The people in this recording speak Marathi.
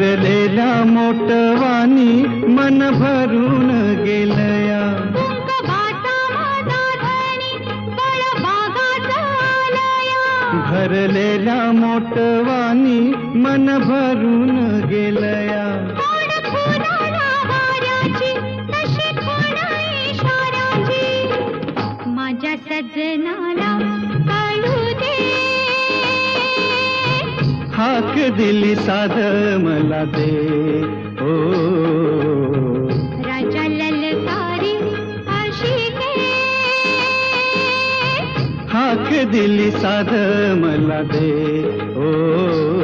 भरलेल्या मोटवानी मन भरून गेलया. भरलेल्या मोटवानी मन भरून गेलया. माझ्या सजनाला कळू दे. हाक दिली साध मला दे. ओ राजा ललकारी आशिके. हाक दिली साध मला दे. ओ